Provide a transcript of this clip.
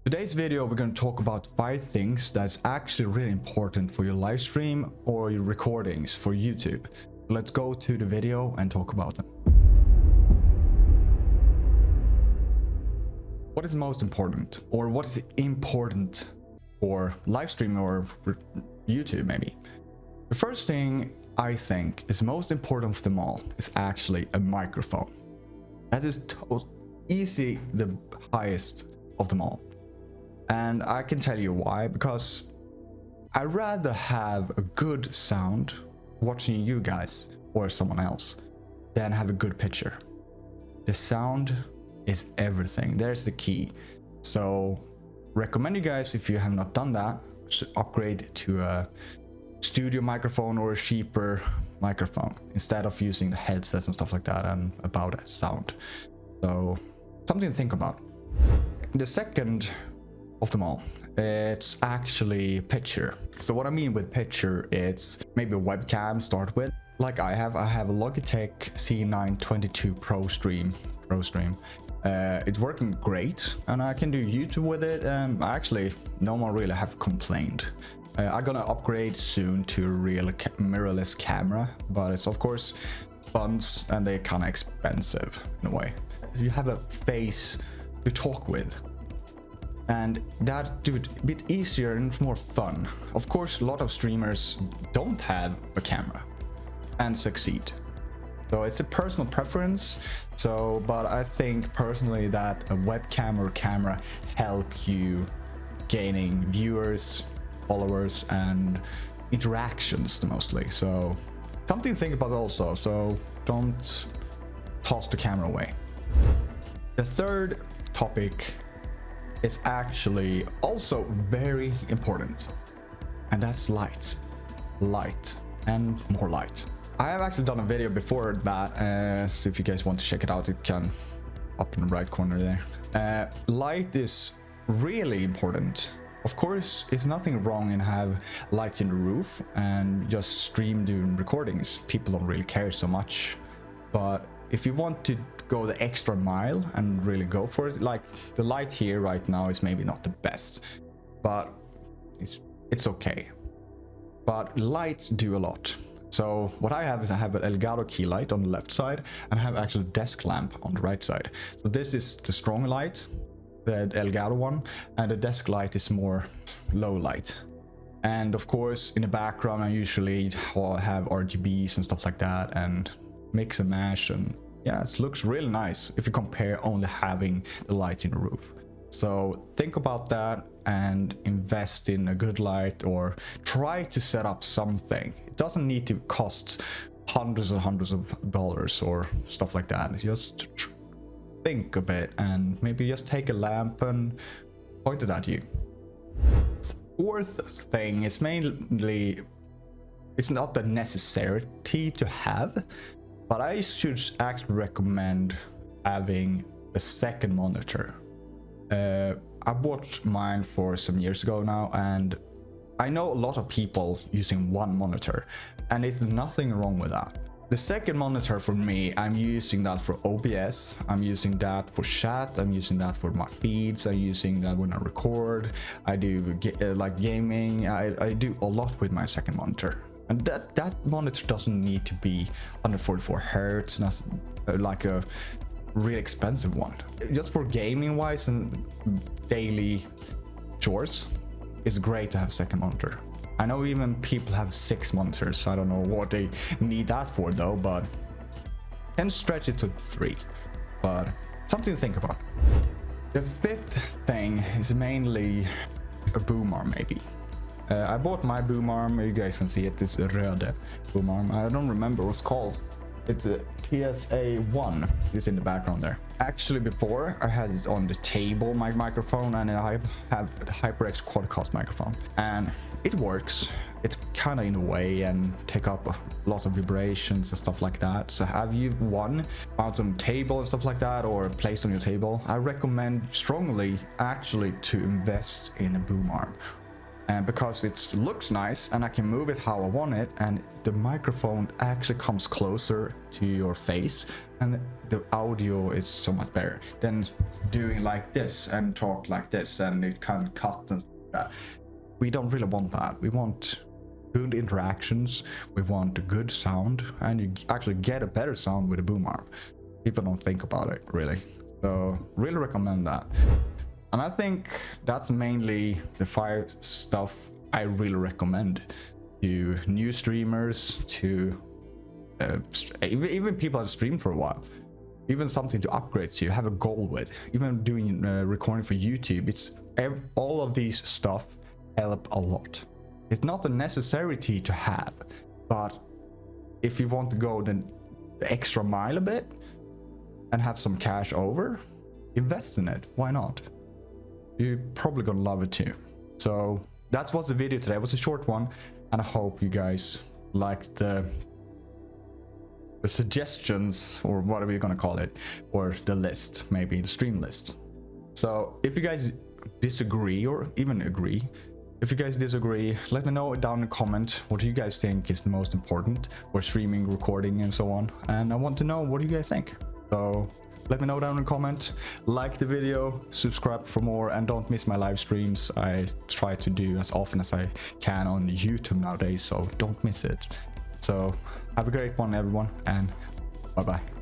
Today's video we're going to talk about 5 things that's actually really important for your live stream or your recordings for YouTube. Let's go to the video and talk about them. What is most important, or what is important for live stream or YouTube maybe? The first thing I think is most important of them all is actually a microphone. That is easy the highest of them all. And I can tell you why, because I'd rather have a good sound watching you guys or someone else than have a good picture. The sound is everything. There's the key. So recommend you guys, if you have not done that, should upgrade to a studio microphone or a cheaper microphone instead of using the headsets and stuff like that and about sound. So something to think about. The second of them all, it's actually picture. So what I mean with picture, it's maybe a webcam start with. Like I have a Logitech C922 Pro Stream. It's working great and I can do YouTube with it, and actually no one really have complained. I'm gonna upgrade soon to a real mirrorless camera, but it's of course funds and they're kind of expensive in a way. You have a face to talk with, and that do it a bit easier and more fun. Of course, a lot of streamers don't have a camera and succeed. So it's a personal preference. So, but I think personally that a webcam or camera help you gaining viewers, followers, and interactions mostly. So something to think about also. So don't toss the camera away. The third topic is actually also very important, and that's light and more light. I have actually done a video before that, so if you guys want to check it out, it can up in the right corner there. Light is really important. Of course, it's nothing wrong in have lights in the roof and just stream doing recordings. People don't really care so much, but if you want to go the extra mile and really go for it, like the light here right now is maybe not the best, but it's okay. But lights do a lot. So what I have is I have an Elgato key light on the left side and I have actually a desk lamp on the right side. So this is the strong light, the Elgato one, and the desk light is more low light. And of course in the background I usually have RGBs and stuff like that and mix and mash, and yeah, it looks really nice if you compare only having the lights in the roof. So think about that and invest in a good light, or try to set up something. It doesn't need to cost hundreds of dollars or stuff like that. Just think a bit and maybe just take a lamp and point it at you. Fourth thing is mainly, it's not the necessity to have, but I should actually recommend having a second monitor. I bought mine for some years ago now, and I know a lot of people using one monitor, and there's nothing wrong with that. The second monitor for me, I'm using that for OBS, I'm using that for chat, I'm using that for my feeds, I'm using that when I record, I do like gaming, I do a lot with my second monitor. And that monitor doesn't need to be 144 hertz, like a really expensive one. Just for gaming wise and daily chores, it's great to have a second monitor. I know even people have 6 monitors, so I don't know what they need that for though, but can stretch it to 3. But something to think about. The fifth thing is mainly a boom arm maybe. I bought my boom arm, you guys can see it, it's a Röde boom arm. I don't remember what it's called. It's a PSA1, it's in the background there. Actually before I had it on the table, my microphone, and I have the HyperX Quadcast microphone, and it works. It's kind of in the way and take up a lot of vibrations and stuff like that. So have you one mounted on the table and stuff like that, or placed on your table, I recommend strongly actually to invest in a boom arm. And because it looks nice and I can move it how I want it, and the microphone actually comes closer to your face, and the audio is so much better than doing like this and talk like this and it can cut and stuff like that. We don't really want that. We want good interactions, we want a good sound, and you actually get a better sound with a boom arm. People don't think about it really, so really recommend that. And I think that's mainly the 5 stuff I really recommend to new streamers, to even people that stream for a while. Even something to upgrade to, have a goal with. Even doing recording for YouTube, all of these stuff help a lot. It's not a necessity to have, but if you want to go the extra mile a bit and have some cash over, invest in it. Why not? You're probably gonna love it too. So that was the video today. It was a short one, and I hope you guys liked the suggestions, or whatever you're gonna call it, or the list, maybe the stream list. So if you guys disagree, or even agree, if you guys disagree, let me know down in the comment what you guys think is the most important for streaming, recording, and so on. And I want to know what you guys think. So let me know down in the comment, like the video, subscribe for more, and don't miss my live streams. I try to do as often as I can on YouTube nowadays, so don't miss it. So have a great one, everyone, and bye bye.